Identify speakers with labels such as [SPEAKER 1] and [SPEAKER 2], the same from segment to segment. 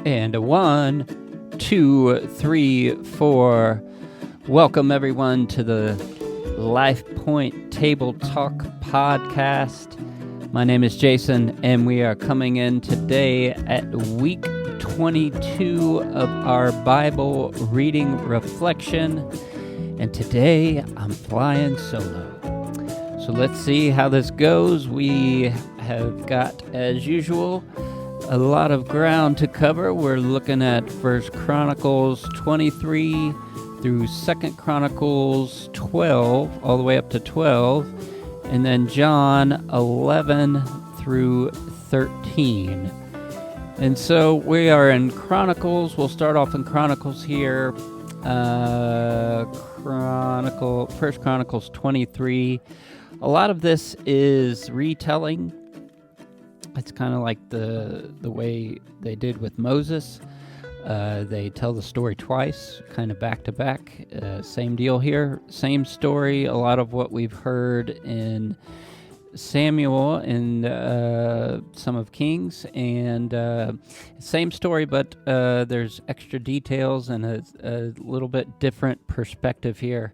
[SPEAKER 1] And a 1, 2, 3, 4. Welcome everyone to the Life Point Table Talk podcast. My name is Jason, and we are coming in today at week 22 of our Bible reading reflection. And today I'm flying solo. So let's see how this goes. We have got, as usual, a lot of ground to cover. We're looking at 1Chronicles 23 through 2Chronicles 12, all the way up to 12, and then John 11 through 13. And so we are in Chronicles. We'll start off in Chronicles here. 1 Chronicles 23. A lot of this is retelling. It's kind of like the way they did with Moses. They tell the story twice, kind of back to back. Same deal here, same story. A lot of what we've heard in Samuel and some of Kings, and same story, but there's extra details and a little bit different perspective here.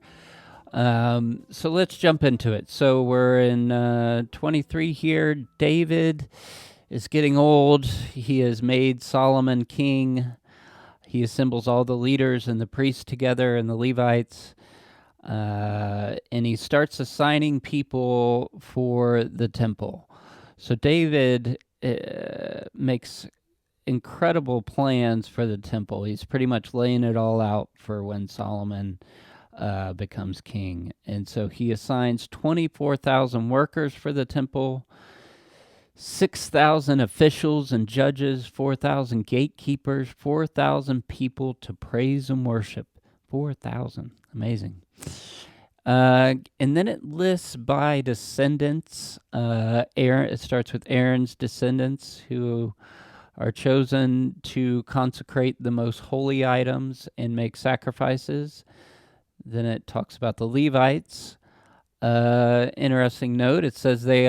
[SPEAKER 1] So let's jump into it. So we're in 23 here. David is getting old. He has made Solomon king. He assembles all the leaders and the priests together and the Levites. And he starts assigning people for the temple. So David makes incredible plans for the temple. He's pretty much laying it all out for when Solomon becomes king. And so he assigns 24,000 workers for the temple, 6,000 officials and judges, 4,000 gatekeepers, 4,000 people to praise and worship. 4,000. Amazing. And then it lists by descendants. It starts with Aaron's descendants, who are chosen to consecrate the most holy items and make sacrifices. Then it talks about the Levites. Interesting note, it says the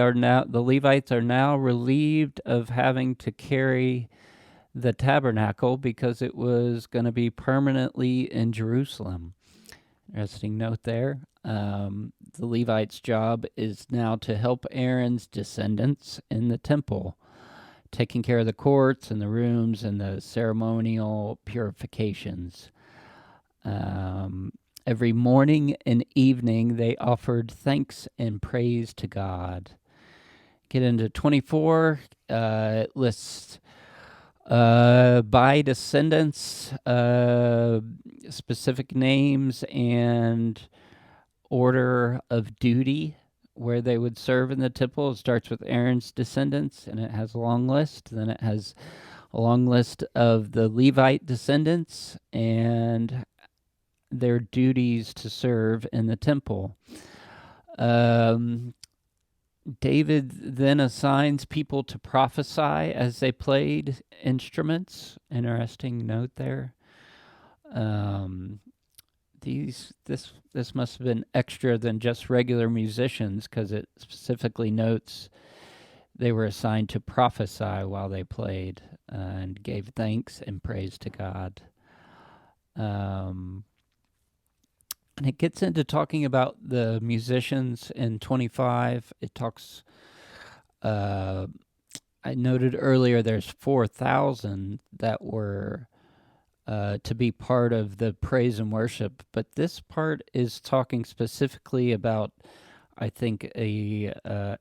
[SPEAKER 1] Levites are now relieved of having to carry the tabernacle because it was going to be permanently in Jerusalem. Interesting note there. The Levites' job is now to help Aaron's descendants in the temple, taking care of the courts and the rooms and the ceremonial purifications. Every morning and evening, they offered thanks and praise to God. Get into 24. It lists by descendants, specific names and order of duty where they would serve in the temple. It starts with Aaron's descendants, and it has a long list. Then it has a long list of the Levite descendants and their duties to serve in the temple. David then assigns people to prophesy as they played instruments. Interesting note there. This must have been extra than just regular musicians, because it specifically notes they were assigned to prophesy while they played and gave thanks and praise to God. And it gets into talking about the musicians in 25. It talks, I noted earlier, there's 4,000 that were to be part of the praise and worship. But this part is talking specifically about, I think, a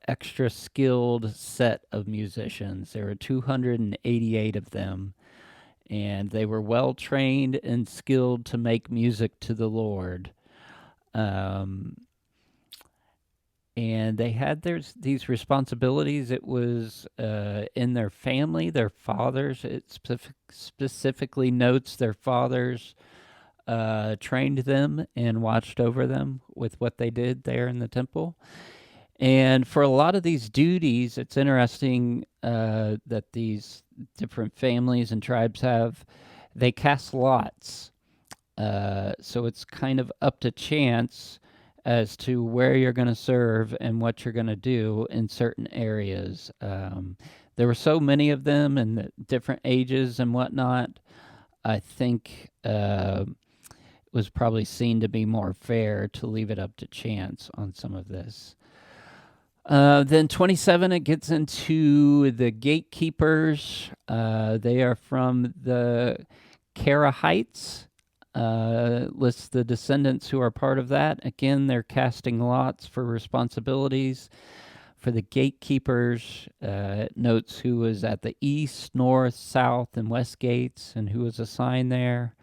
[SPEAKER 1] extra skilled set of musicians. There were 288 of them, and they were well trained and skilled to make music to the Lord. And they had these responsibilities. It was in their family, their fathers. It specifically notes their fathers trained them and watched over them with what they did there in the temple. And for a lot of these duties, it's interesting that these different families and tribes they cast lots. So it's kind of up to chance as to where you're going to serve and what you're going to do in certain areas. there were so many of them and the different ages and whatnot. I think it was probably seen to be more fair to leave it up to chance on some of this. Then 27, it gets into the gatekeepers. They are from the Karahites. Lists the descendants who are part of that. Again, they're casting lots for responsibilities. For the gatekeepers, it notes who was at the east, north, south, and west gates and who was assigned there.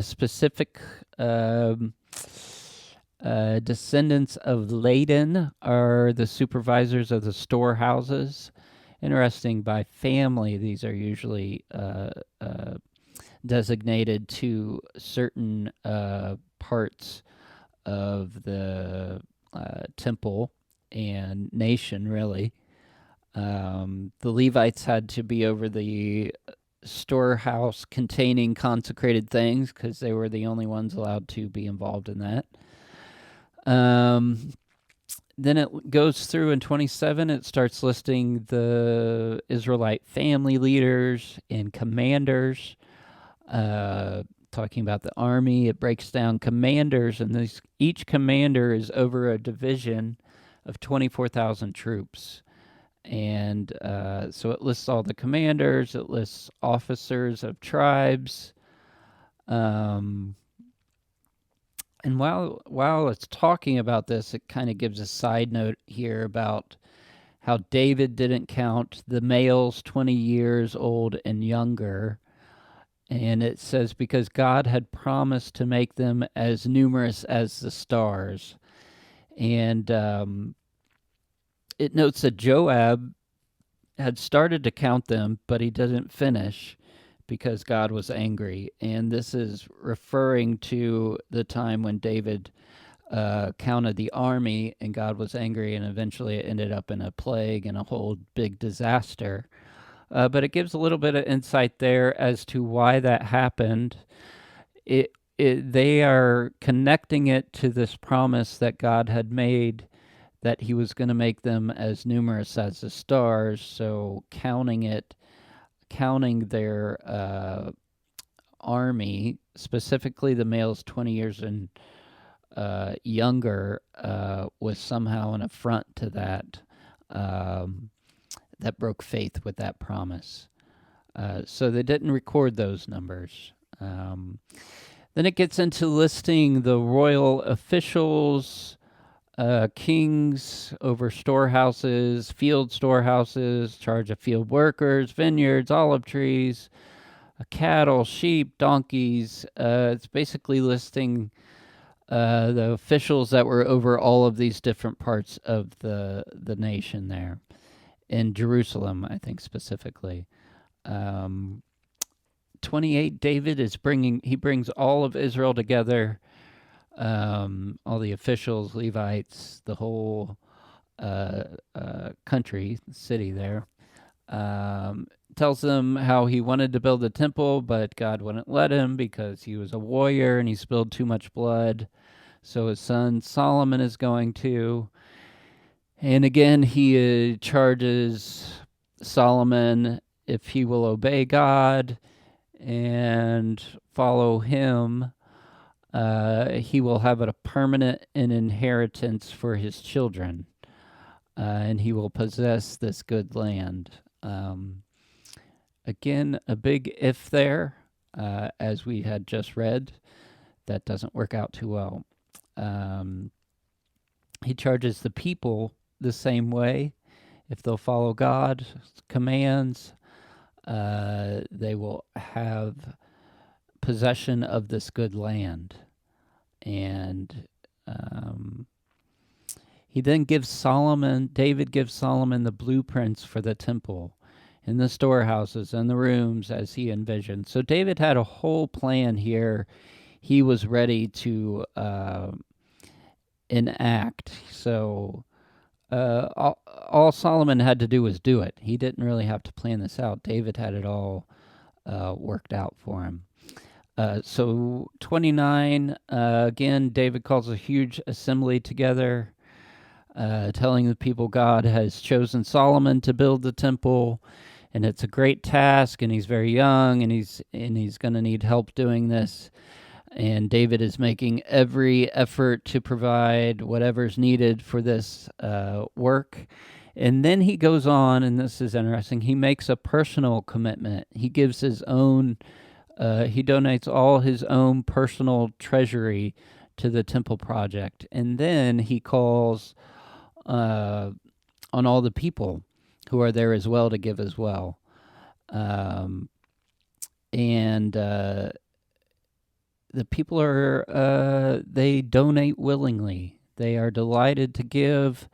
[SPEAKER 1] Specific descendants of Laden are the supervisors of the storehouses. Interesting, by family, these are usually designated to certain parts of the temple and nation, really. The Levites had to be over the storehouse containing consecrated things because they were the only ones allowed to be involved in that. Then it goes through in 27, it starts listing the Israelite family leaders and commanders, talking about the army. It breaks down commanders, and each commander is over a division of 24,000 troops. And so it lists all the commanders, it lists officers of tribes. And while it's talking about this, it kind of gives a side note here about how David didn't count the males 20 years old and younger. And it says, because God had promised to make them as numerous as the stars. And it notes that Joab had started to count them, but he didn't finish because God was angry. And this is referring to the time when David counted the army and God was angry, and eventually it ended up in a plague and a whole big disaster. But it gives a little bit of insight there as to why that happened. They are connecting it to this promise that God had made that he was going to make them as numerous as the stars. So counting their army, specifically the males 20 years and younger, was somehow an affront to that. That broke faith with that promise. So they didn't record those numbers. Then it gets into listing the royal officials, kings over storehouses, field storehouses, charge of field workers, vineyards, olive trees, cattle, sheep, donkeys. It's basically listing the officials that were over all of these different parts of the nation there. In Jerusalem, I think specifically. 28, David brings all of Israel together. All the officials, Levites, the whole country, city there. Tells them how he wanted to build a temple, but God wouldn't let him because he was a warrior and he spilled too much blood. So his son Solomon is going to. And again, he charges Solomon, if he will obey God and follow him, he will have a permanent inheritance for his children, and he will possess this good land. Again, a big if there, as we had just read. That doesn't work out too well. He charges the people the same way. If they'll follow God's commands, they will have possession of this good land. And he then David gives Solomon the blueprints for the temple and the storehouses and the rooms as he envisioned. So David had a whole plan here he was ready to enact. So all Solomon had to do was do it. He didn't really have to plan this out. David had it all worked out for him. So 29, again, David calls a huge assembly together. telling the people God has chosen Solomon to build the temple, and it's a great task, and he's very young, and he's going to need help doing this. And David is making every effort to provide whatever's needed for this work. And then he goes on, and this is interesting. He makes a personal commitment. He gives his own. He donates all his own personal treasury to the temple project, and then he calls on all the people who are there as well to give as well. And the people are they donate willingly. They are delighted to give,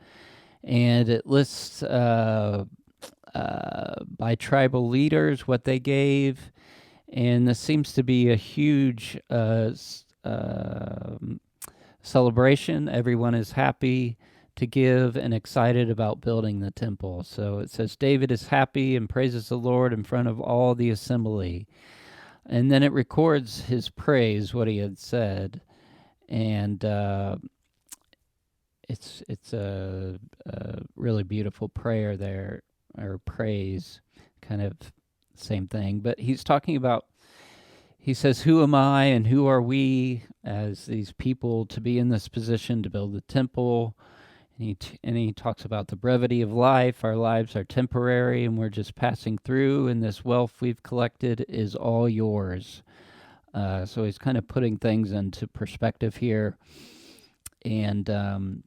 [SPEAKER 1] and it lists by tribal leaders what they gave, and this seems to be a huge celebration. Everyone is happy to give and excited about building the temple. So it says David is happy and praises the Lord in front of all the assembly. And then it records his praise, what he had said. And it's a really beautiful prayer there, or praise, kind of same thing. But he's talking about, he says, who am I and who are we as these people to be in this position to build the temple? And he talks about the brevity of life. Our lives are temporary and we're just passing through, and this wealth we've collected is all yours. So he's kind of putting things into perspective here. And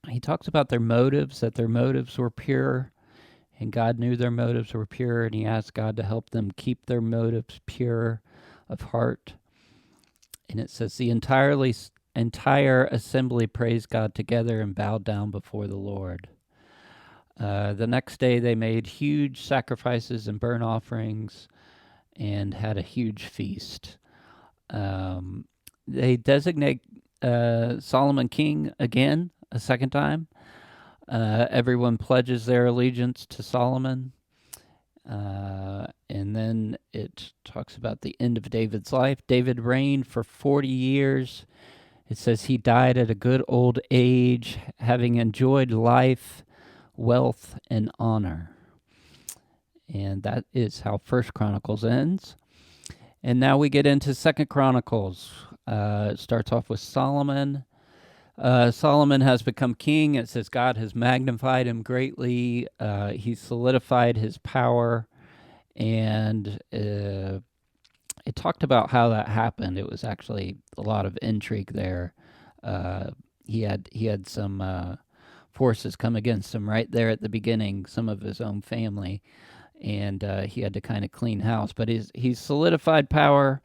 [SPEAKER 1] he talks about their motives, that their motives were pure, and God knew their motives were pure, and he asked God to help them keep their motives pure of heart. And it says the entire assembly praised God together and bowed down before the Lord. The next day they made huge sacrifices and burnt offerings and had a huge feast. They designate Solomon king again, a second time. Everyone pledges their allegiance to Solomon. And then it talks about the end of David's life. David reigned for 40 years. It says he died at a good old age, having enjoyed life, wealth, and honor. And that is how 1Chronicles ends. And now we get into 2Chronicles. It starts off with Solomon. Solomon has become king. It says God has magnified him greatly. He solidified his power. And it talked about how that happened. It was actually a lot of intrigue there. He had some forces come against him right there at the beginning, some of his own family, and he had to kind of clean house. But he's solidified power,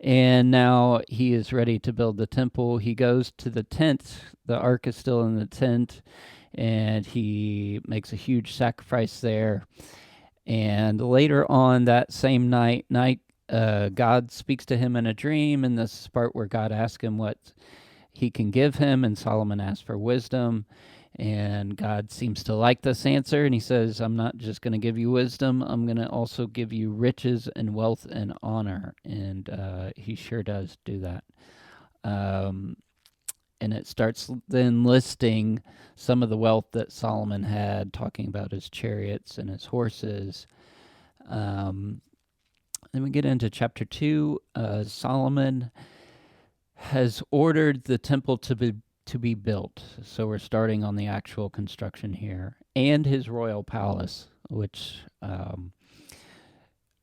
[SPEAKER 1] and now he is ready to build the temple. He goes to the tent. The ark is still in the tent, and he makes a huge sacrifice there. And later on that same night, God speaks to him in a dream, and this is part where God asks him what he can give him, and Solomon asks for wisdom, and God seems to like this answer, and he says, I'm not just going to give you wisdom, I'm going to also give you riches and wealth and honor, and he sure does do that. And it starts then listing some of the wealth that Solomon had, talking about his chariots and his horses. Then we get into chapter 2. Solomon has ordered the temple to be built. So we're starting on the actual construction here. And his royal palace, which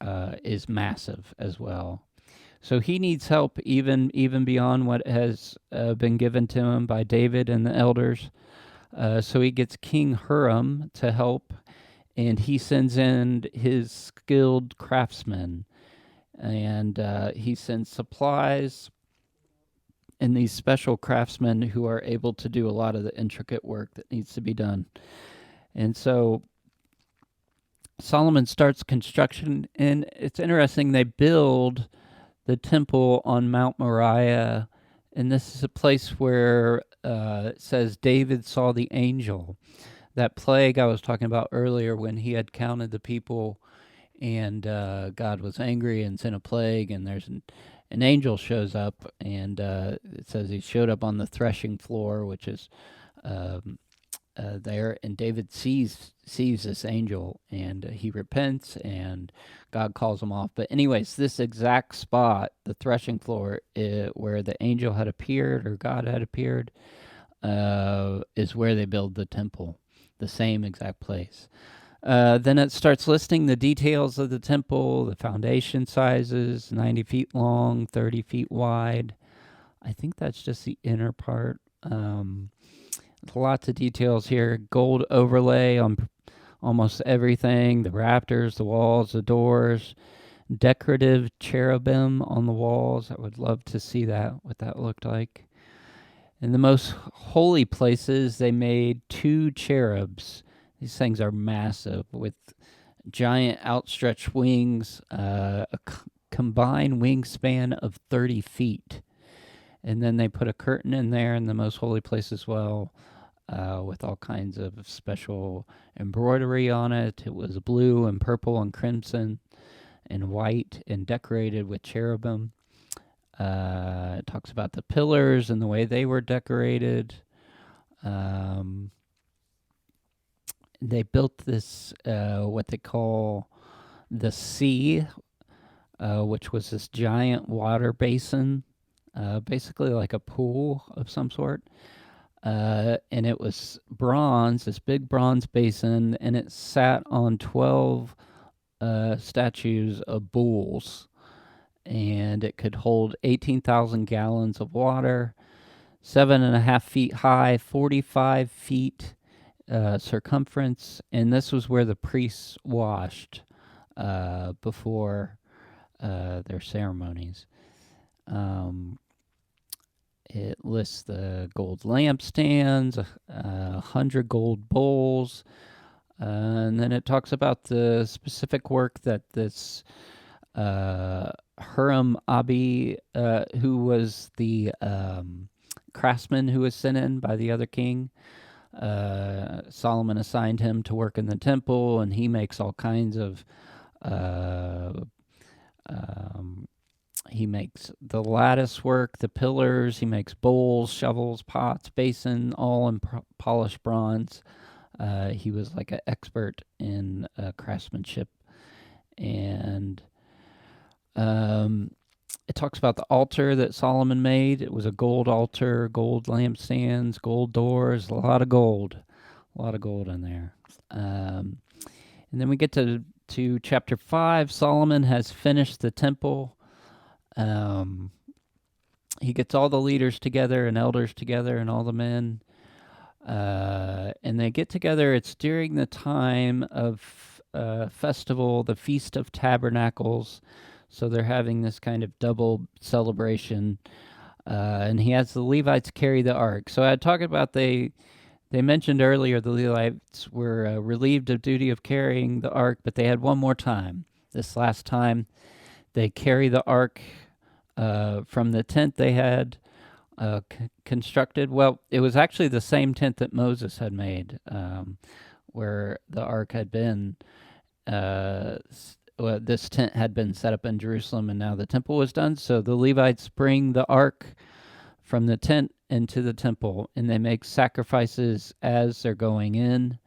[SPEAKER 1] is massive as well. So he needs help even beyond what has been given to him by David and the elders. So he gets King Hiram to help, and he sends in his skilled craftsmen, and he sends supplies and these special craftsmen who are able to do a lot of the intricate work that needs to be done. And so Solomon starts construction, and it's interesting, they build the temple on Mount Moriah, and this is a place where it says David saw the angel. That plague I was talking about earlier, when he had counted the people, and God was angry and sent a plague, and there's an angel shows up, and it says he showed up on the threshing floor, which is there, and David sees this angel, and he repents, and God calls him off. But anyways, this exact spot, the threshing floor, where the angel had appeared or God had appeared, is where they build the temple, the same exact place. Then it starts listing the details of the temple, the foundation sizes, 90 feet long, 30 feet wide. I think that's just the inner part. Lots of details here. Gold overlay on almost everything. The rafters, the walls, the doors. Decorative cherubim on the walls. I would love to see that, what that looked like. In the most holy places, they made 2 cherubs. These things are massive with giant outstretched wings, a combined wingspan of 30 feet. And then they put a curtain in there in the most holy place as well, with all kinds of special embroidery on it. It was blue and purple and crimson and white and decorated with cherubim. It talks about the pillars and the way they were decorated. They built this, what they call the sea, which was this giant water basin, basically like a pool of some sort. And it was bronze, this big bronze basin, and it sat on 12 statues of bulls. And it could hold 18,000 gallons of water, 7.5 feet high, 45 feet circumference. And this was where the priests washed before their ceremonies. It lists the gold lampstands, 100 gold bowls, and then it talks about the specific work that this Huram Abi, who was the craftsman who was sent in by the other king. Solomon assigned him to work in the temple, and he makes all kinds of he makes the lattice work, the pillars. He makes bowls, shovels, pots, basin, all in polished bronze. He was like an expert in craftsmanship. And it talks about the altar that Solomon made. It was a gold altar, gold lampstands, gold doors, a lot of gold in there. And then we get to chapter 5. Solomon has finished the temple. He gets all the leaders together and elders together and all the men. And they get together. It's during the time of festival, the Feast of Tabernacles. So they're having this kind of double celebration. And he has the Levites carry the ark. So I talked about they mentioned earlier the Levites were relieved of duty of carrying the ark, but they had one more time. This last time, they carry the ark from the tent they had constructed. Well, it was actually the same tent that Moses had made, where the ark had been. This tent had been set up in Jerusalem, and now the temple was done. So the Levites bring the ark from the tent into the temple, and they make sacrifices as they're going in.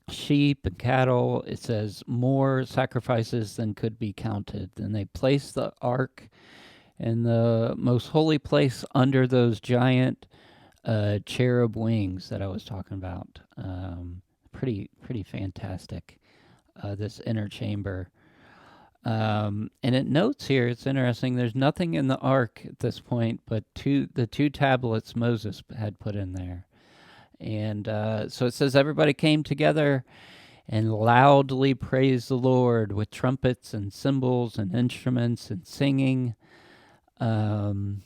[SPEAKER 1] Sheep and cattle, it says more sacrifices than could be counted. Then they place the ark in the most holy place under those giant cherub wings that I was talking about. Pretty fantastic, this inner chamber. And it notes here, it's interesting, there's nothing in the ark at this point but the two tablets Moses had put in there. And so it says everybody came together and loudly praised the Lord with trumpets and cymbals and instruments and singing. And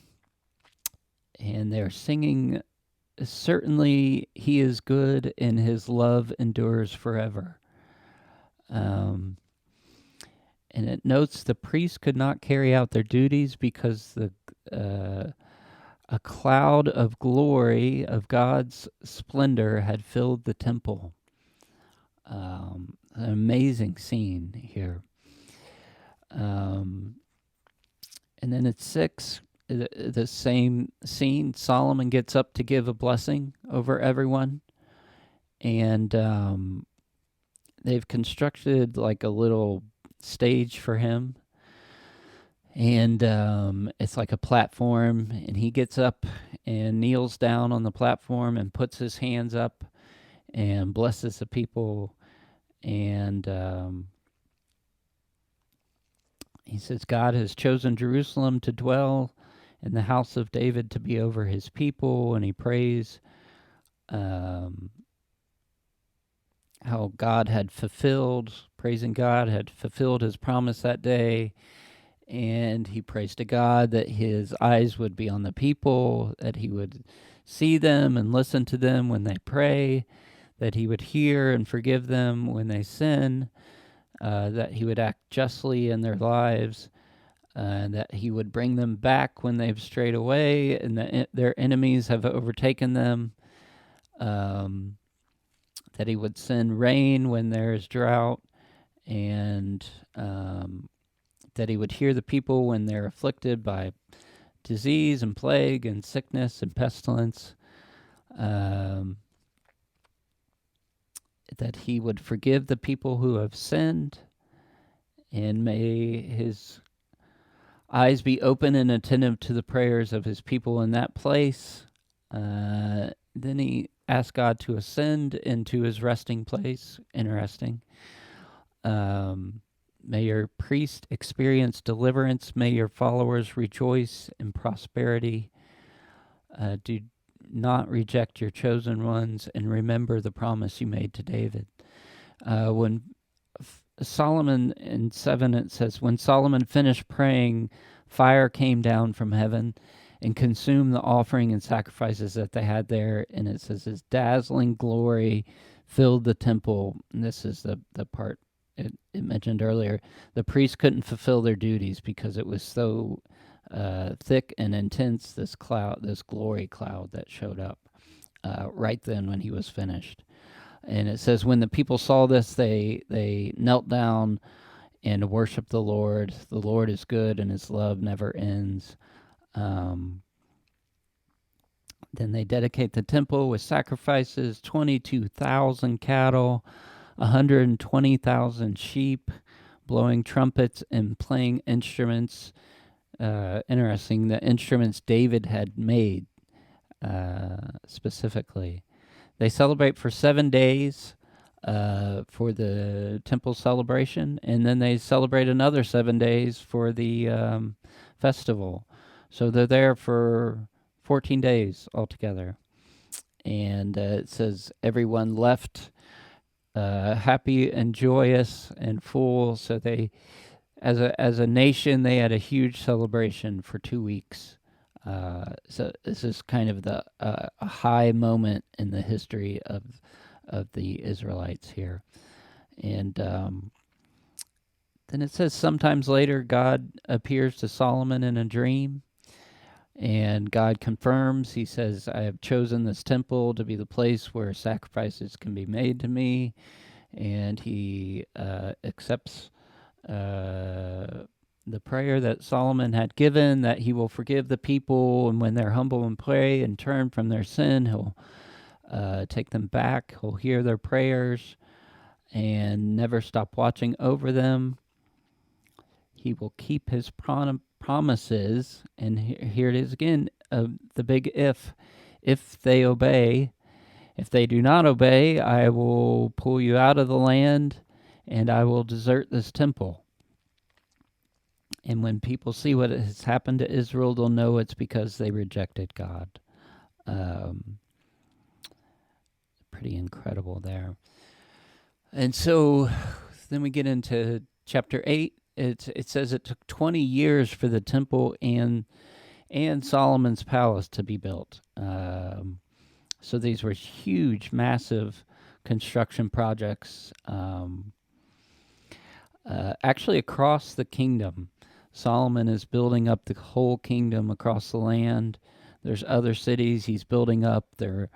[SPEAKER 1] they're singing, certainly he is good and his love endures forever. And it notes the priests could not carry out their duties because a cloud of glory of God's splendor had filled the temple. An amazing scene here. And then at 6, the same scene. Solomon gets up to give a blessing over everyone, and they've constructed like a little stage for him, and it's like a platform, and he gets up and kneels down on the platform and puts his hands up and blesses the people, and he says God has chosen Jerusalem to dwell in the house of David to be over his people, and he prays how God had praising God had fulfilled his promise that day. And he prays to God that his eyes would be on the people, that he would see them and listen to them when they pray, that he would hear and forgive them when they sin, that he would act justly in their lives, that he would bring them back when they've strayed away and that their enemies have overtaken them, that he would send rain when there is drought, and that he would hear the people when they're afflicted by disease and plague and sickness and pestilence, that he would forgive the people who have sinned, and may his eyes be open and attentive to the prayers of his people in that place. Then he asked God to ascend into his resting place. Interesting. May your priest experience deliverance. May your followers rejoice in prosperity. Do not reject your chosen ones, and remember the promise you made to David. When Solomon in 7, it says, when Solomon finished praying, fire came down from heaven and consumed the offering and sacrifices that they had there. And it says his dazzling glory filled the temple. And this is the part it mentioned earlier. The priests couldn't fulfill their duties because it was so thick and intense, this glory cloud that showed up right then when he was finished. And it says when the people saw this, they knelt down and worshiped the Lord. The Lord is good and his love never ends. Then they dedicate the temple with sacrifices, 22,000 cattle, 120,000 sheep, blowing trumpets and playing instruments. Interesting, the instruments David had made specifically. They celebrate for 7 days for the temple celebration, and then they celebrate another 7 days for the festival. So they're there for 14 days altogether. And it says everyone left happy and joyous and full. So they, as a nation, they had a huge celebration for 2 weeks. So this is kind of a high moment in the history of the Israelites here. And then it says sometimes later God appears to Solomon in a dream, and God confirms. He says, I have chosen this temple to be the place where sacrifices can be made to me. And he accepts the prayer that Solomon had given, that he will forgive the people, and when they're humble and pray and turn from their sin, he'll take them back. He'll hear their prayers and never stop watching over them. He will keep his promises, and here it is again, the big if they obey. If they do not obey, I will pull you out of the land, and I will desert this temple. And when people see what has happened to Israel, they'll know it's because they rejected God. Pretty incredible there. And so then we get into chapter 8. It says it took 20 years for the temple and Solomon's palace to be built. So these were huge, massive construction projects. Actually, across the kingdom, Solomon is building up the whole kingdom across the land. There's other cities he's building up their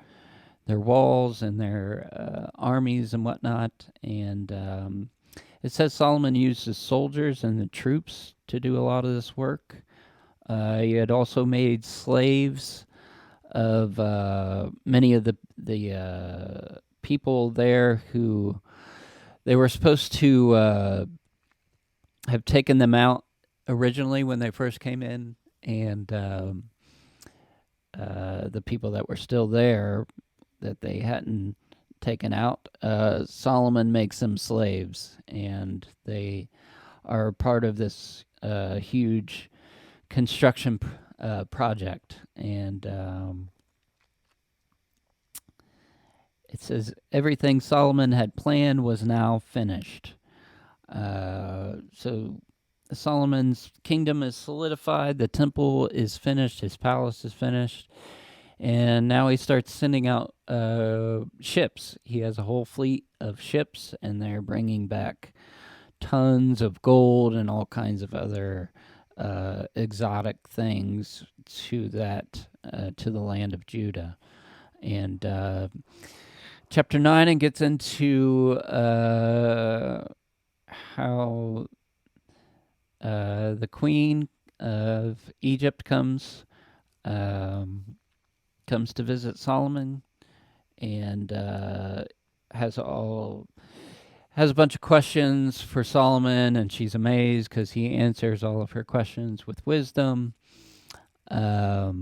[SPEAKER 1] walls and their armies and whatnot. And it says Solomon used the soldiers and the troops to do a lot of this work. He had also made slaves of many of the people there who they were supposed to have taken them out originally when they first came in, and the people that were still there that they hadn't taken out, Solomon makes them slaves, and they are part of this huge construction project. And it says everything Solomon had planned was now finished. So Solomon's kingdom is solidified, the temple is finished, his palace is finished, and now he starts sending out ships. He has a whole fleet of ships, and they're bringing back tons of gold and all kinds of other exotic things to to the land of Judah. And chapter 9, it gets into how the queen of Egypt comes to visit Solomon, and has a bunch of questions for Solomon, and she's amazed because he answers all of her questions with wisdom. Her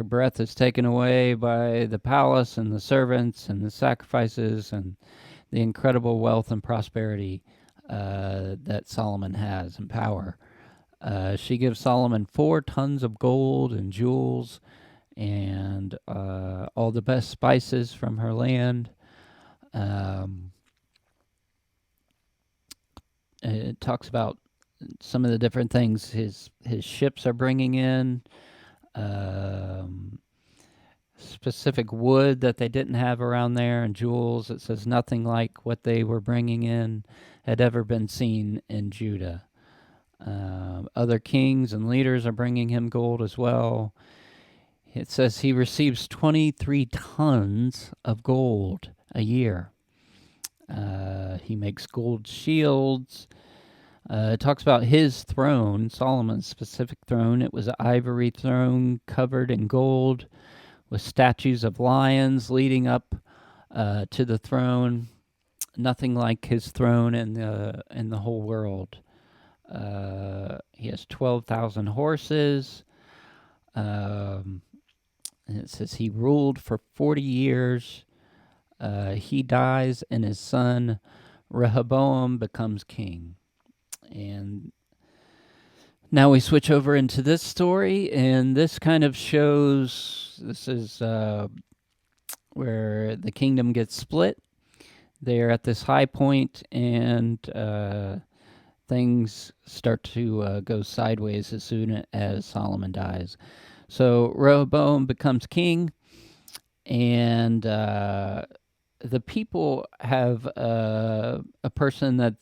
[SPEAKER 1] breath is taken away by the palace and the servants and the sacrifices and the incredible wealth and prosperity that Solomon has and power. She gives Solomon 4 tons of gold and jewels and all the best spices from her land. It talks about some of the different things his ships are bringing in. Specific wood that they didn't have around there, and jewels. It says nothing like what they were bringing in had ever been seen in Judah. Other kings and leaders are bringing him gold as well. It says he receives 23 tons of gold a year. He makes gold shields. It talks about his throne, Solomon's specific throne. It was an ivory throne covered in gold with statues of lions leading up to the throne. Nothing like his throne in the whole world. He has 12,000 horses. And it says he ruled for 40 years. He dies, and his son Rehoboam becomes king. And now we switch over into this story, and this kind of shows, this is where the kingdom gets split. They're at this high point, and things start to go sideways as soon as Solomon dies. So Rehoboam becomes king, and the people have a person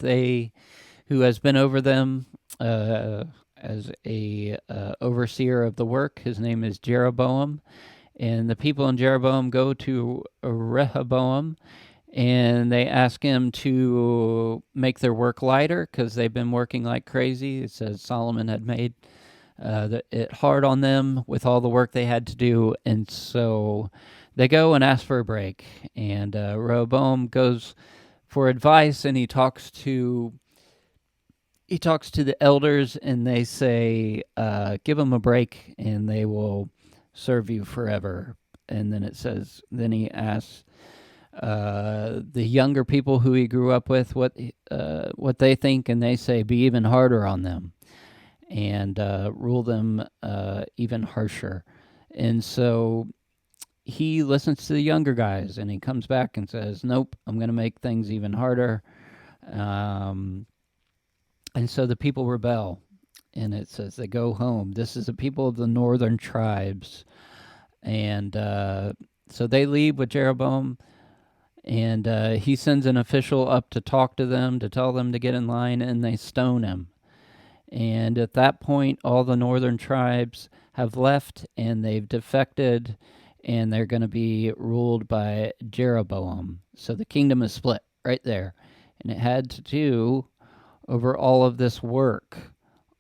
[SPEAKER 1] who has been over them as a overseer of the work. His name is Jeroboam, and the people in Jeroboam go to Rehoboam, and they ask him to make their work lighter because they've been working like crazy. It says Solomon had made it hard on them with all the work they had to do, and so they go and ask for a break. And Rehoboam goes for advice, and he talks to the elders, and they say, give them a break, and they will serve you forever. And then it says, then he asks the younger people who he grew up with what they think, and they say, be even harder on them and rule them even harsher. And so he listens to the younger guys, and he comes back and says, nope, I'm going to make things even harder. And so the people rebel, and it says they go home. This is the people of the northern tribes. And so they leave with Jeroboam, and he sends an official up to talk to them, to tell them to get in line, and they stone him. And at that point, all the northern tribes have left, and they've defected, and they're going to be ruled by Jeroboam. So the kingdom is split right there. And it had to do over all of this work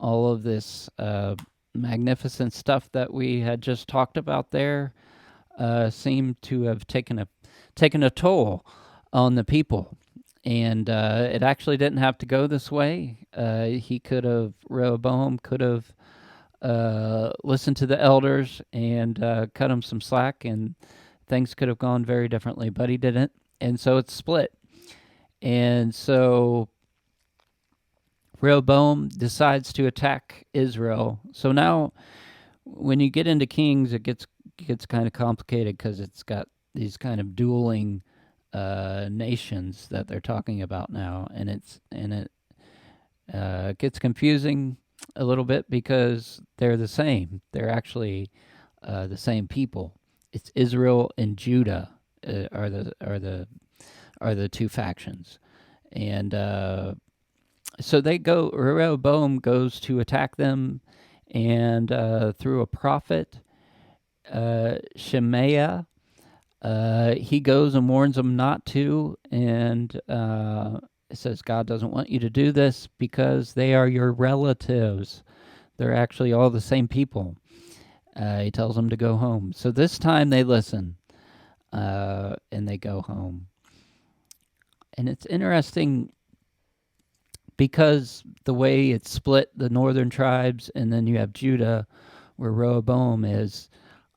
[SPEAKER 1] all of this magnificent stuff that we had just talked about there seemed to have taken a toll on the people. And it actually didn't have to go this way. Rehoboam could have listened to the elders and cut them some slack, and things could have gone very differently, but he didn't. And so it's split. And so Rehoboam decides to attack Israel. So now, when you get into Kings, it gets kind of complicated because it's got these kind of dueling nations that they're talking about now, and it gets confusing a little bit because they're the same. They're actually the same people. It's Israel and Judah are the two factions, and so Rehoboam goes to attack them, and through a prophet, Shemaiah, he goes and warns them not to, and it says God doesn't want you to do this because they are your relatives. They're actually all the same people. He tells them to go home. So this time they listen, and they go home. And it's interesting because the way it's split, the northern tribes, and then you have Judah, where Rehoboam is,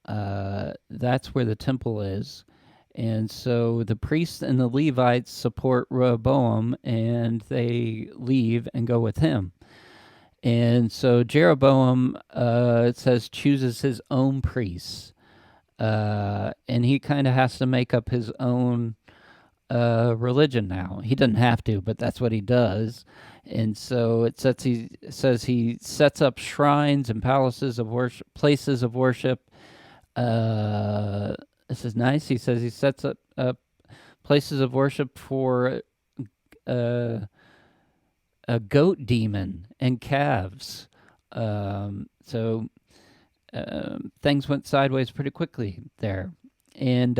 [SPEAKER 1] that's where the temple is. And so the priests and the Levites support Rehoboam, and they leave and go with him. And so Jeroboam, it says, chooses his own priests. And he kind of has to make up his own religion now. He doesn't have to, but that's what he does. And so he says he sets up shrines and places of worship. This is nice. He says he sets up places of worship for a goat demon and calves. So things went sideways pretty quickly there. And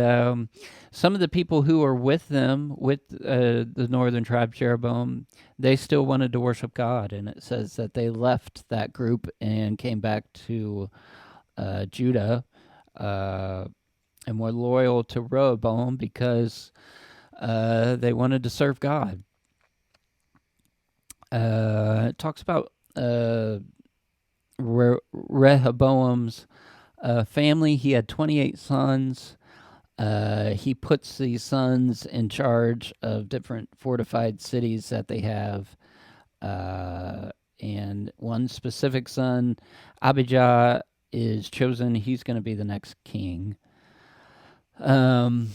[SPEAKER 1] some of the people who were with them, with the northern tribe, Jeroboam, they still wanted to worship God. And it says that they left that group and came back to Judah and were loyal to Rehoboam because they wanted to serve God. It talks about Rehoboam's family. He had 28 sons. He puts these sons in charge of different fortified cities that they have. And one specific son, Abijah, is chosen. He's going to be the next king. And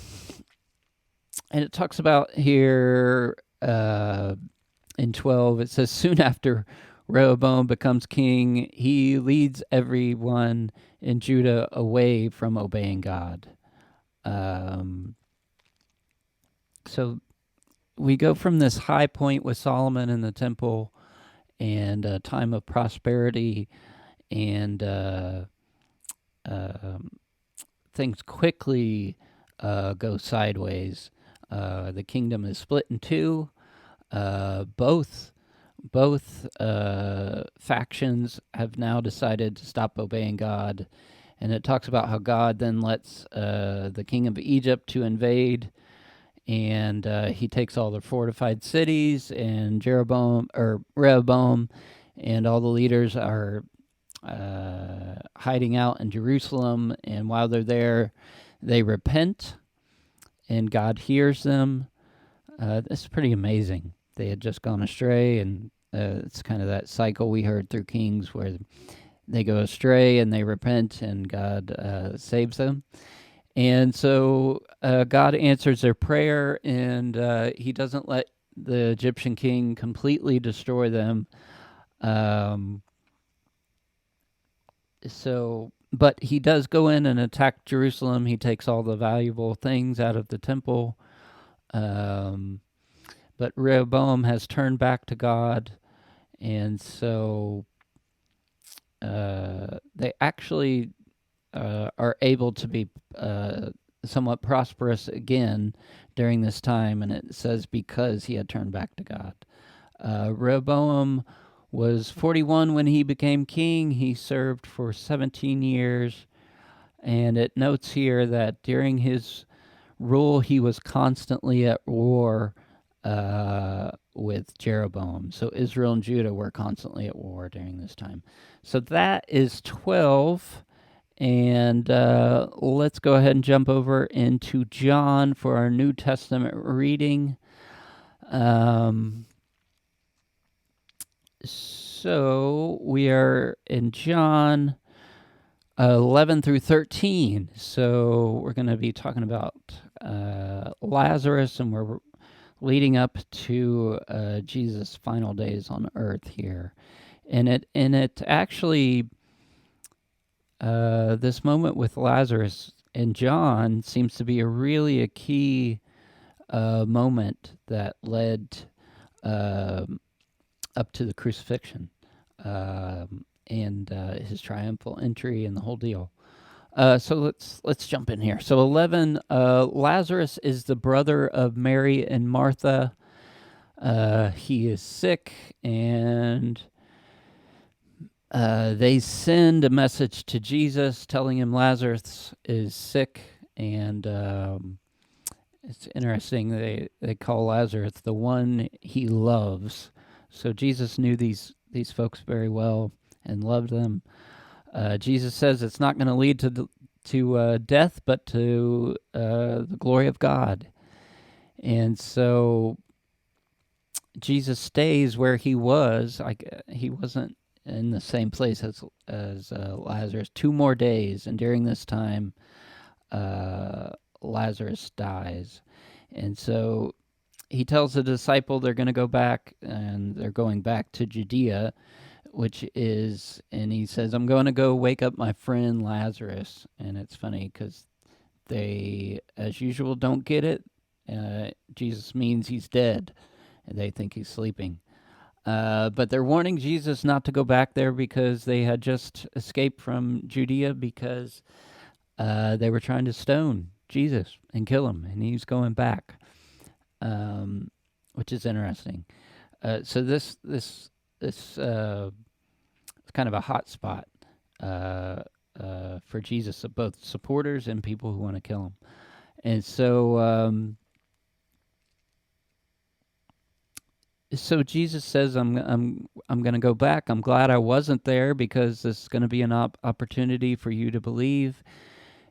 [SPEAKER 1] it talks about here in 12, it says, soon after Rehoboam becomes king, he leads everyone in Judah away from obeying God. So we go from this high point with Solomon in the temple and a time of prosperity, and things quickly go sideways. The kingdom is split in two. Both factions have now decided to stop obeying God, and it talks about how God then lets the king of Egypt to invade, and he takes all the fortified cities, and Rehoboam and all the leaders are hiding out in Jerusalem, and while they're there, they repent, and God hears them. This is pretty amazing. They had just gone astray, and it's kind of that cycle we heard through Kings where they go astray and they repent, and God saves them. And so God answers their prayer, and he doesn't let the Egyptian king completely destroy them. But he does go in and attack Jerusalem. He takes all the valuable things out of the temple. But Rehoboam has turned back to God, and so they actually are able to be somewhat prosperous again during this time, and it says because he had turned back to God. Rehoboam was 41 when he became king. He served for 17 years. And it notes here that during his rule, he was constantly at war with Jeroboam. So Israel and Judah were constantly at war during this time. So that is 12. And let's go ahead and jump over into John for our New Testament reading. So we are in John 11 through 13. So we're going to be talking about Lazarus, and we're leading up to Jesus' final days on earth here. And it actually, this moment with Lazarus and John seems to be a key moment that led up to the crucifixion and his triumphal entry and the whole deal. So let's jump in here. So 11, Lazarus is the brother of Mary and Martha. He is sick, and they send a message to Jesus telling him Lazarus is sick, and it's interesting. They call Lazarus the one he loves. So Jesus knew these folks very well and loved them. Jesus says it's not going to lead to death, but to the glory of God. And so Jesus stays where he was. He wasn't in the same place as Lazarus. 2 more days, and during this time, Lazarus dies. And so he tells the disciple they're going to go back, and they're going back to Judea, and he says, I'm going to go wake up my friend Lazarus. And it's funny because they, as usual, don't get it. Jesus means he's dead, and they think he's sleeping. But they're warning Jesus not to go back there because they had just escaped from Judea because they were trying to stone Jesus and kill him, and he's going back, which is interesting. So this is kind of a hot spot for Jesus, of both supporters and people who want to kill him. And so so Jesus says, I'm going to go back. I'm glad I wasn't there because this is going to be an opportunity for you to believe.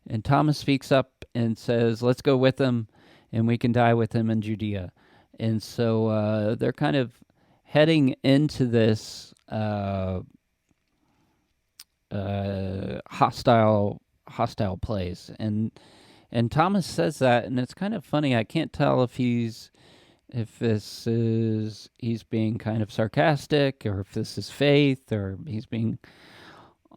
[SPEAKER 1] And Thomas speaks up and says, let's go with him, and we can die with him in Judea. And so they're kind of heading into this hostile place, and Thomas says that, and it's kind of funny. I can't tell if he's being kind of sarcastic, or if this is faith, or he's being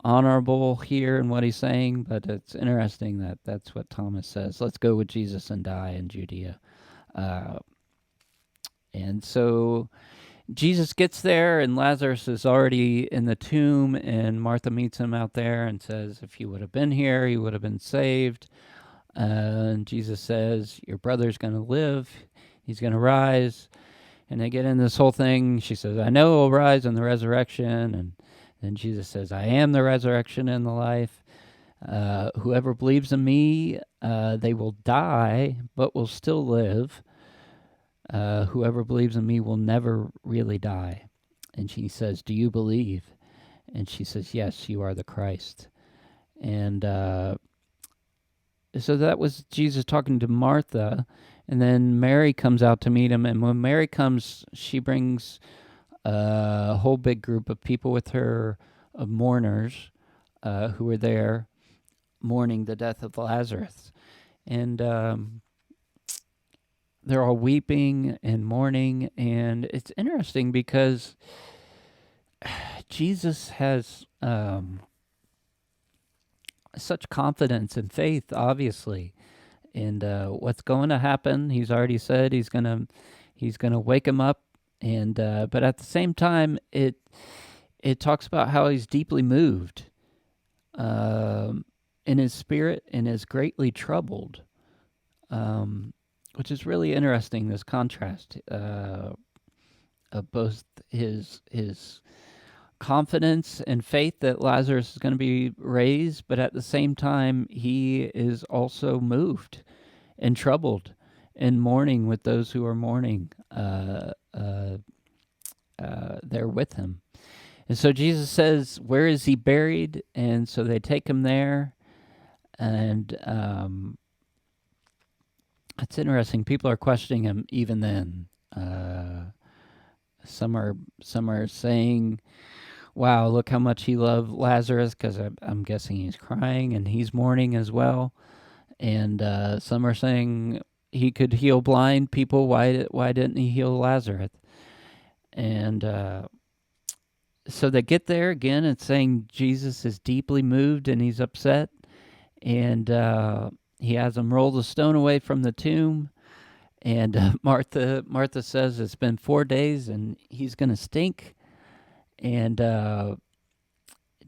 [SPEAKER 1] honorable here in what he's saying. But it's interesting that that's what Thomas says. Let's go with Jesus and die in Judea. And so Jesus gets there, and Lazarus is already in the tomb, and Martha meets him out there and says, if he would have been here, he would have been saved. And Jesus says, your brother's going to live. He's going to rise. And they get in this whole thing. She says, I know he'll rise in the resurrection. And then Jesus says, I am the resurrection and the life. Whoever believes in me, they will die, but will still live. Whoever believes in me will never really die. And she says, do you believe? And she says, yes, you are the Christ. And so that was Jesus talking to Martha. And then Mary comes out to meet him. And when Mary comes, she brings a whole big group of people with her, of mourners who were there mourning the death of Lazarus. And they're all weeping and mourning. And it's interesting because Jesus has such confidence and faith, obviously, in what's going to happen. He's already said he's gonna wake him up, and but at the same time, it talks about how he's deeply moved in his spirit and is greatly troubled, which is really interesting. This contrast of both his confidence and faith that Lazarus is going to be raised, but at the same time, he is also moved and troubled and mourning with those who are mourning there with him. And so Jesus says, "Where is he buried?" And so they take him there, and it's interesting. People are questioning him even then. Some are saying, "Wow, look how much he loved Lazarus," because I'm guessing he's crying and he's mourning as well. And some are saying he could heal blind people. Why didn't he heal Lazarus? And so they get there again. It's saying Jesus is deeply moved and he's upset, and he has them roll the stone away from the tomb. And Martha says it's been 4 days and he's going to stink. And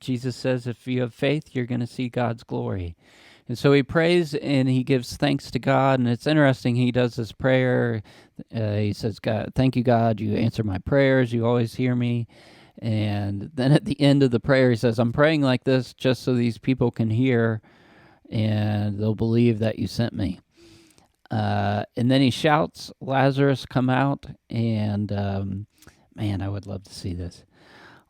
[SPEAKER 1] Jesus says, if you have faith, you're going to see God's glory. And so he prays and he gives thanks to God. And it's interesting, he does this prayer. He says, "God, thank you, God. You answer my prayers. You always hear me." And then at the end of the prayer, he says, "I'm praying like this just so these people can hear and they'll believe that you sent me." And then he shouts, "Lazarus, come out." And man, I would love to see this.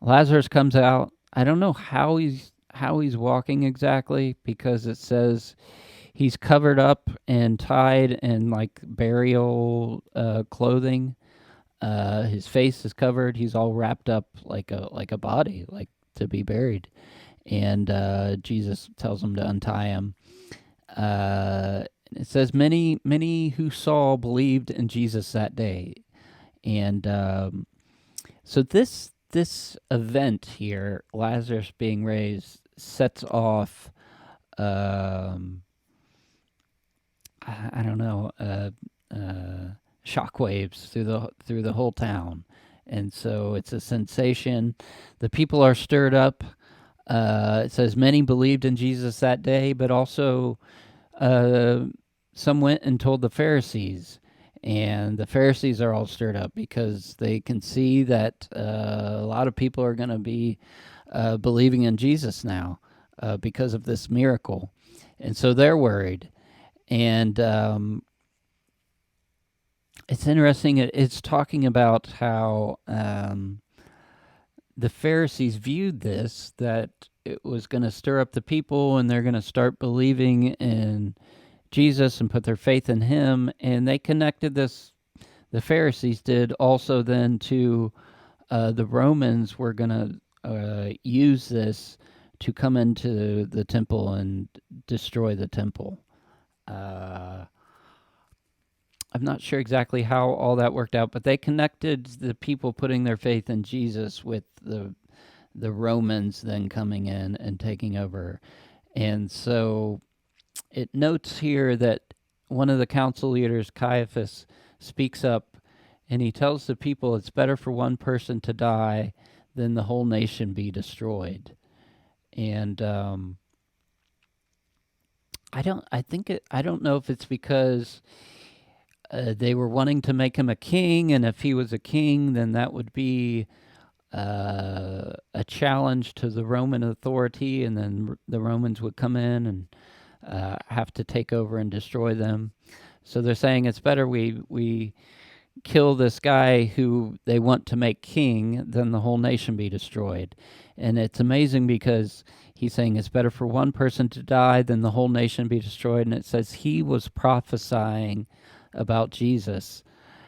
[SPEAKER 1] Lazarus comes out. I don't know how he's walking exactly, because it says he's covered up and tied in like burial clothing. His face is covered. He's all wrapped up like a body, like to be buried. And Jesus tells him to untie him. It says many who saw believed in Jesus that day. And so this event here, Lazarus being raised, sets off I don't know, shockwaves through the whole town. And so it's a sensation. The people are stirred up. It says many believed in Jesus that day, but also some went and told the Pharisees. And the Pharisees are all stirred up because they can see that a lot of people are going to be believing in Jesus now because of this miracle. And so they're worried. And it's interesting. It's talking about how the Pharisees viewed this, that it was going to stir up the people and they're going to start believing in Jesus and put their faith in him. And they connected this, the Pharisees did, also then to the Romans were going to use this to come into the temple and destroy the temple. I'm not sure exactly how all that worked out, but they connected the people putting their faith in Jesus with the Romans then coming in and taking over. And so it notes here that one of the council leaders, Caiaphas, speaks up and he tells the people it's better for one person to die than the whole nation be destroyed. And I don't know if it's because they were wanting to make him a king, and if he was a king, then that would be a challenge to the Roman authority, and then the Romans would come in and have to take over and destroy them. So they're saying it's better we kill this guy who they want to make king than the whole nation be destroyed. And it's amazing because he's saying it's better for one person to die than the whole nation be destroyed. And it says he was prophesying about Jesus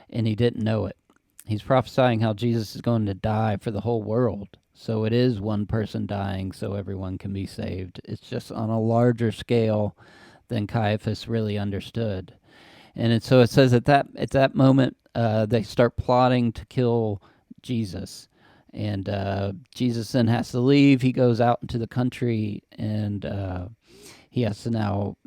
[SPEAKER 1] and he didn't know it. He's prophesying how Jesus is going to die for the whole world. So it is one person dying so everyone can be saved. It's just on a larger scale than Caiaphas really understood. And so it says at that moment, they start plotting to kill Jesus. And Jesus then has to leave. He goes out into the country, and he has to now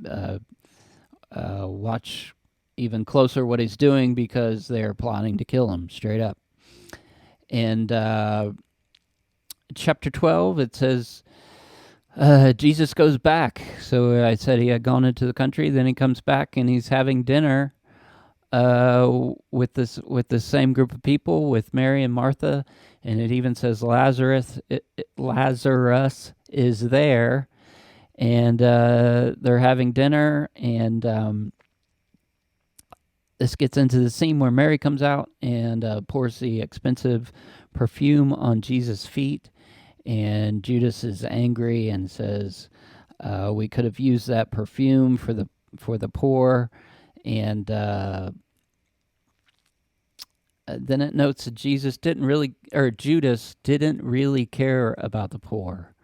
[SPEAKER 1] watch even closer what he's doing because they're plotting to kill him straight up. And chapter 12, it says Jesus goes back. So I said he had gone into the country, then he comes back and he's having dinner with this same group of people, with Mary and Martha, and it even says Lazarus is there, and they're having dinner, and this gets into the scene where Mary comes out and pours the expensive perfume on Jesus' feet, and Judas is angry and says, "We could have used that perfume for the poor," and then it notes that Judas didn't really care about the poor.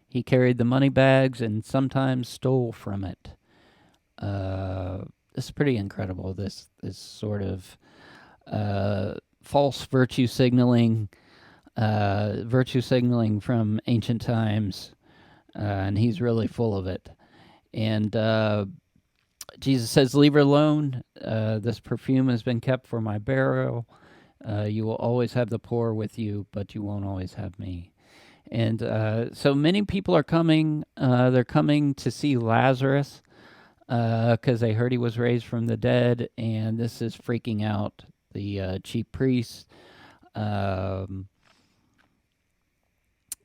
[SPEAKER 1] He carried the money bags and sometimes stole from it. It's pretty incredible. This sort of false virtue signaling from ancient times, and he's really full of it. And Jesus says, "Leave her alone. This perfume has been kept for my burial. You will always have the poor with you, but you won't always have me." And so many people are coming. They're coming to see Lazarus because they heard he was raised from the dead, and this is freaking out the chief priests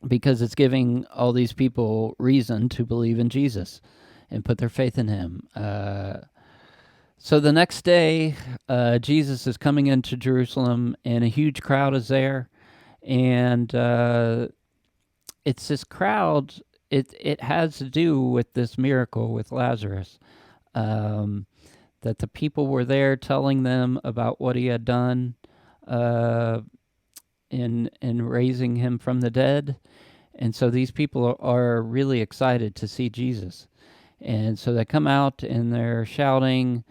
[SPEAKER 1] because it's giving all these people reason to believe in Jesus and put their faith in him. So the next day, Jesus is coming into Jerusalem, and a huge crowd is there, and it's this crowd. It has to do with this miracle with Lazarus, that the people were there telling them about what he had done in raising him from the dead, and so these people are really excited to see Jesus, and so they come out and they're shouting,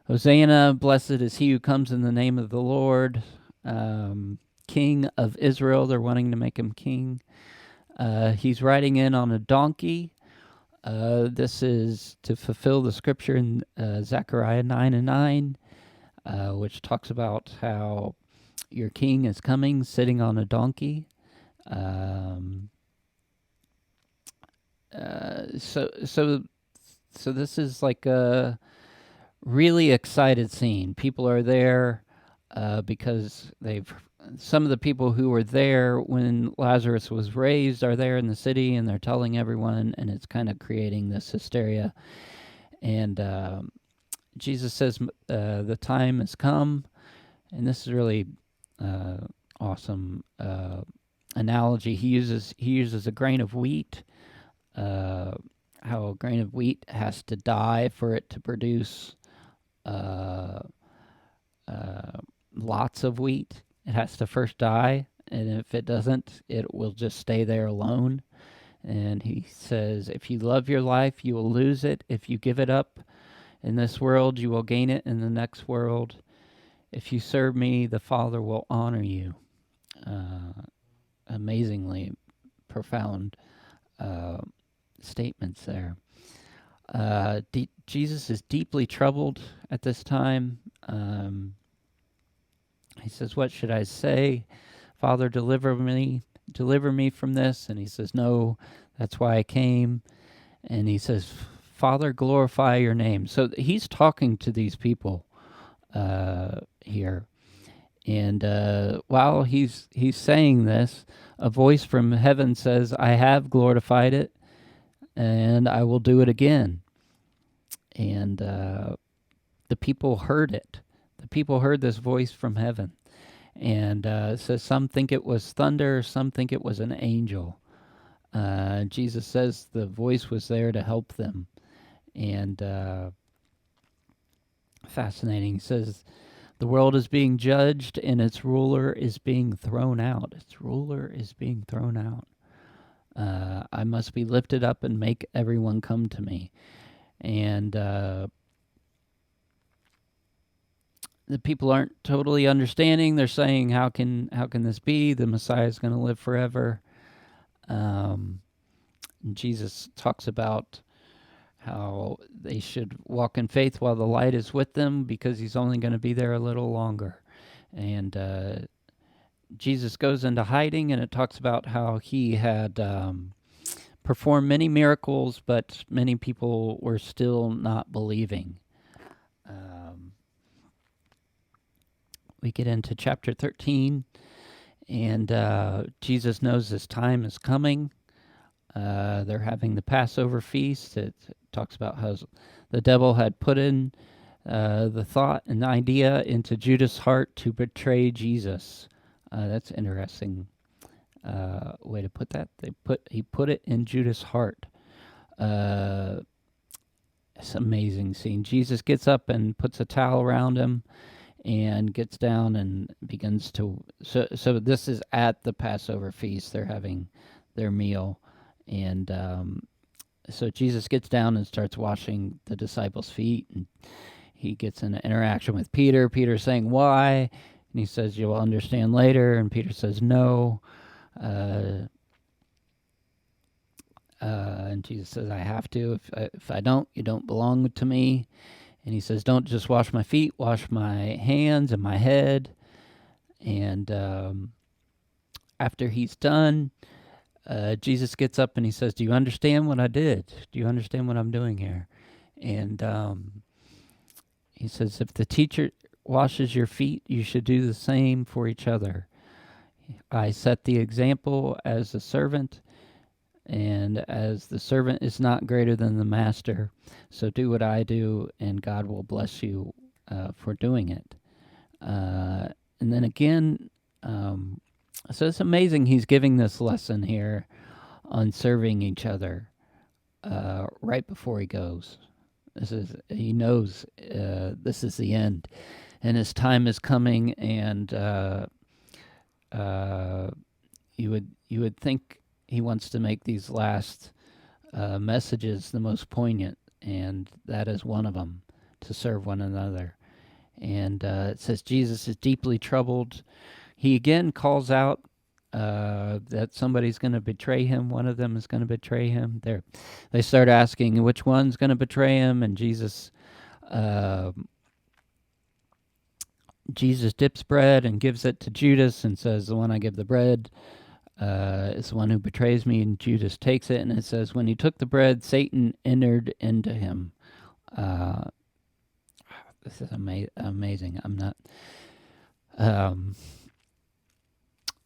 [SPEAKER 1] "Hosanna! Blessed is he who comes in the name of the Lord, King of Israel." They're wanting to make him king. He's riding in on a donkey. This is to fulfill the scripture in Zechariah 9:9, which talks about how your king is coming sitting on a donkey. So this is like a really excited scene. People are there because some of the people who were there when Lazarus was raised are there in the city, and they're telling everyone, and it's kind of creating this hysteria. And Jesus says the time has come, and this is really awesome analogy. He uses a grain of wheat, how a grain of wheat has to die for it to produce lots of wheat. It has to first die, and if it doesn't, it will just stay there alone. And he says, if you love your life, you will lose it. If you give it up in this world, you will gain it in the next world. If you serve me, the Father will honor you. Amazingly profound statements there. Jesus is deeply troubled at this time. He says, "What should I say? Father, deliver me from this." And he says, "No, that's why I came." And he says, "Father, glorify your name." So he's talking to these people here. And while he's saying this, a voice from heaven says, "I have glorified it, and I will do it again." And the people heard it. The people heard this voice from heaven. And it says some think it was thunder, some think it was an angel. Jesus says the voice was there to help them. And fascinating. He says the world is being judged and its ruler is being thrown out. Its ruler is being thrown out. I must be lifted up and make everyone come to me. And the people aren't totally understanding. They're saying, how can this be? The Messiah is going to live forever. Jesus talks about how they should walk in faith while the light is with them, because he's only going to be there a little longer. And Jesus goes into hiding, and it talks about how he had performed many miracles, but many people were still not believing. we get into chapter 13, and Jesus knows this time is coming. They're having the Passover feast. It talks about how the devil had put in the thought and idea into Judas' heart to betray Jesus. That's interesting way to put that. He put it in Judas' heart. It's an amazing scene. Jesus gets up and puts a towel around him and gets down and begins to... So this is at the Passover feast. They're having their meal. And so Jesus gets down and starts washing the disciples' feet. And he gets in an interaction with Peter. Peter's saying, why? And he says, you'll understand later. And Peter says, no. And Jesus says, I have to. If I don't, you don't belong to me. And he says, don't just wash my feet, wash my hands and my head. And after he's done, Jesus gets up and he says, do you understand what I did? Do you understand what I'm doing here? And he says, if the teacher washes your feet, you should do the same for each other. I set the example as a servant, and as the servant is not greater than the master, so do what I do, and God will bless you for doing it. And then again, so it's amazing he's giving this lesson here on serving each other right before he goes. He knows this is the end, and his time is coming, and you would think he wants to make these last messages the most poignant, and that is one of them, to serve one another. And it says Jesus is deeply troubled. He again calls out that somebody's going to betray him. One of them is going to betray him. They start asking which one's going to betray him, and Jesus dips bread and gives it to Judas and says, the one I give the bread is the one who betrays me, and Judas takes it, and it says, when he took the bread, Satan entered into him. This is amazing. I'm not... and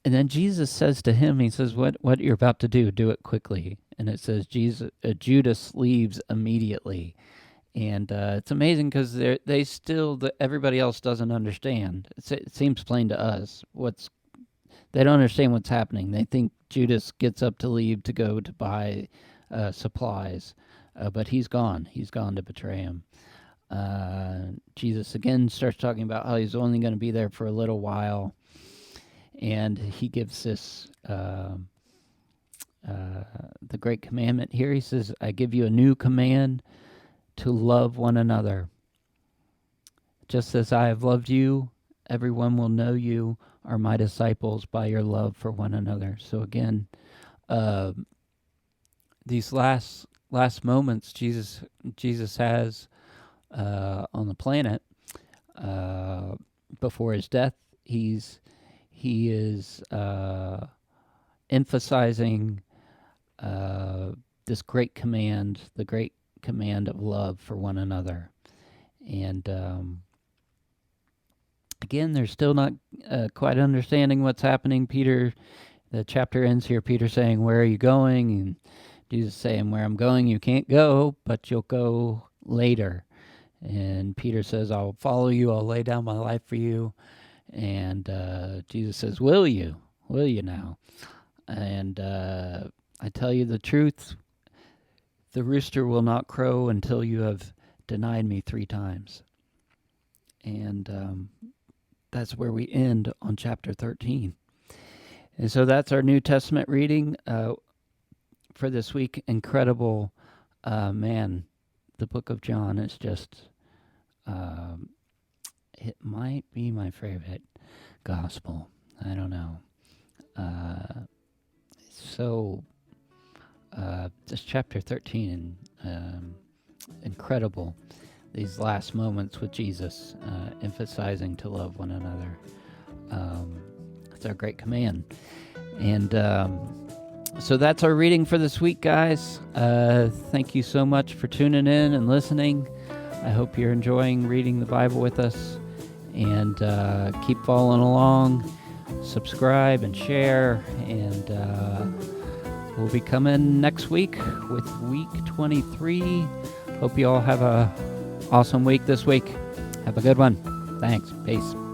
[SPEAKER 1] then Jesus says to him, he says, what you're about to do it quickly. And it says Judas leaves immediately. And it's amazing because everybody else doesn't understand. It seems plain to us. They don't understand what's happening. They think Judas gets up to leave to go to buy supplies. But he's gone. He's gone to betray him. Jesus again starts talking about how he's only going to be there for a little while. And he gives this, the great commandment here. He says, I give you a new command, to love one another. Just as I have loved you, everyone will know you are my disciples by your love for one another. So again, these last moments Jesus has on the planet before his death, he is emphasizing this great command, the great command of love for one another. And again, they're still not quite understanding what's happening. The chapter ends here, Peter saying, where are you going? And Jesus saying, where I'm going, you can't go, but you'll go later. And Peter says, I'll follow you, I'll lay down my life for you. And Jesus says, will you? Will you now? And I tell you the truth, the rooster will not crow until you have denied me 3 times. And that's where we end on chapter 13. And so that's our New Testament reading for this week. Incredible, man, the book of John is just, it might be my favorite gospel. I don't know. So, this chapter 13, incredible. These last moments with Jesus, emphasizing to love one another. It's our great command. And so that's our reading for this week, guys. Thank you so much for tuning in and listening. I hope you're enjoying reading the Bible with us. and keep following along. Subscribe and share, and we'll be coming next week with week 23. Hope you all have a awesome week this week. Have a good one. Thanks. Peace.